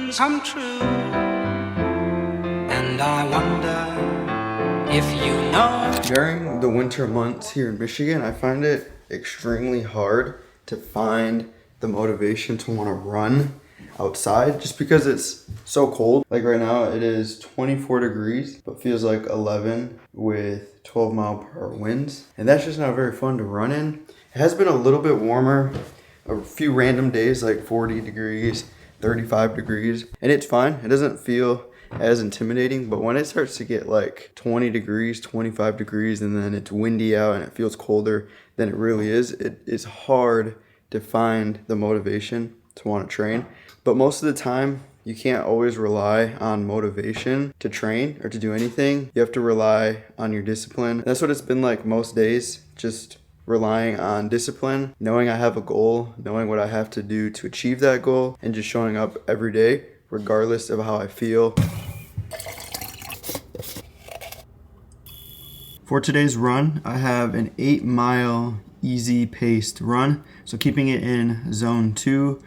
dreams come true. And I wonder if you know. During the winter months here in Michigan, I find it extremely hard to find the motivation to want to run outside just because it's so cold. Like right now it is 24 degrees but feels like 11 with 12-mile-per-hour winds, and that's just not very fun to run in. It has been a little bit warmer, a few random days like 40 degrees, 35 degrees, and it's fine. It doesn't feel as intimidating, but when it starts to get like 20 degrees, 25 degrees, and then it's windy out and it feels colder than it really is, it is hard to find the motivation to want to train. But most of the time, you can't always rely on motivation to train or to do anything. You have to rely on your discipline. That's what it's been like most days, just relying on discipline, knowing I have a goal, knowing what I have to do to achieve that goal, and just showing up every day, regardless of how I feel. For today's run, I have an 8-mile easy paced run. So keeping it in zone 2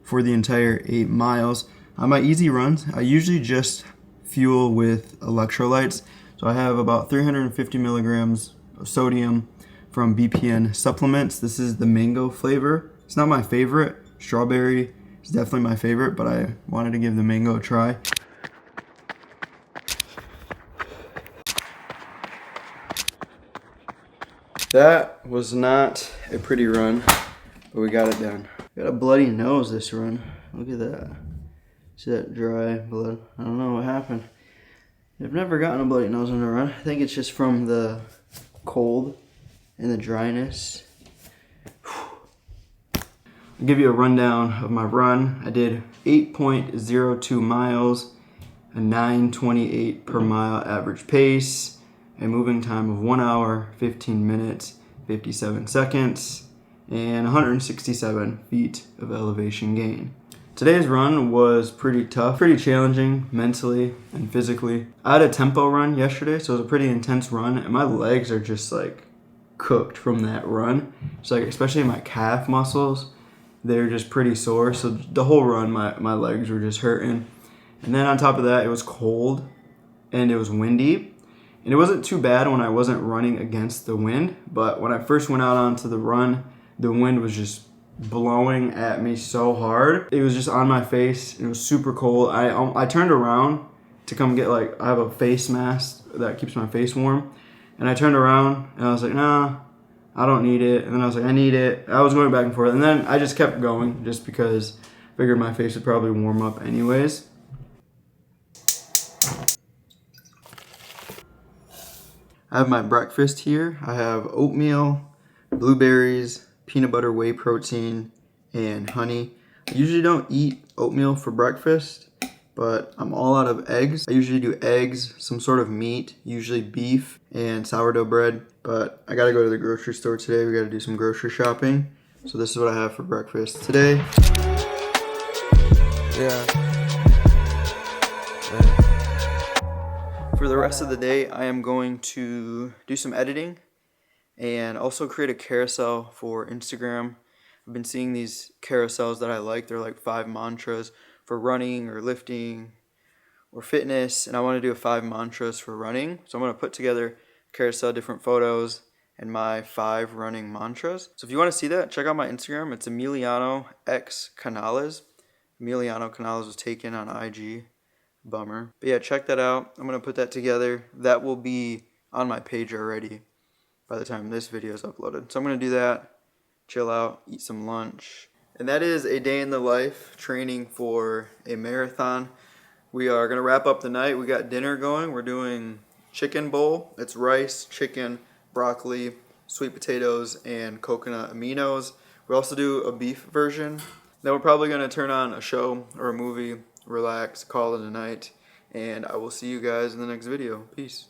for the entire 8 miles. On my easy runs, I usually just fuel with electrolytes. So I have about 350 milligrams of sodium from BPN supplements. This is the mango flavor. It's not my favorite. Strawberry is definitely my favorite, but I wanted to give the mango a try. That was not a pretty run, but we got it done. Got a bloody nose this run. Look at that. See that dry blood? I don't know what happened. I've never gotten a bloody nose on a run. I think it's just from the cold and the dryness. I'll give you a rundown of my run. I did 8.02 miles, a 9:28 per mile average pace, a moving time of 1 hour, 15 minutes, 57 seconds, and 167 feet of elevation gain. Today's run was pretty tough, pretty challenging mentally and physically. I had a tempo run yesterday, so it was a pretty intense run, and my legs are just like cooked from that run. So like, especially my calf muscles, they're just pretty sore. So the whole run, my legs were just hurting. And then on top of that, it was cold and it was windy. And it wasn't too bad when I wasn't running against the wind, but when I first went out onto the run, the wind was just blowing at me so hard. It was just on my face. It was super cold. I turned around to come get, like, I have a face mask that keeps my face warm. And I turned around and I was like, nah, I don't need it. And then I was like, I need it. I was going back and forth. And then I just kept going just because I figured my face would probably warm up anyways. I have my breakfast here. I have oatmeal, blueberries, peanut butter whey protein, and honey. I usually don't eat oatmeal for breakfast, but I'm all out of eggs. I usually do eggs, some sort of meat, usually beef, and sourdough bread. But I gotta go to the grocery store today. We gotta do some grocery shopping. So this is what I have for breakfast today. For the rest of the day, I am going to do some editing and also create a carousel for Instagram. I've been seeing these carousels that I like. They're like 5 mantras for running or lifting or fitness, and I want to do 5 mantras for running. So I'm going to put together a carousel, different photos, and my 5 running mantras. So if you want to see that, check out my Instagram. It's Emiliano X Canales. Emiliano Canales was taken on IG. Bummer. But yeah, check that out. I'm going to put that together. That will be on my page already by the time this video is uploaded. So I'm going to do that, chill out, eat some lunch. And that is a day in the life training for a marathon. We are going to wrap up the night. We got dinner going. We're doing chicken bowl. It's rice, chicken, broccoli, sweet potatoes, and coconut aminos. We also do a beef version. Then we're probably going to turn on a show or a movie, relax, call it a night, and I will see you guys in the next video. Peace.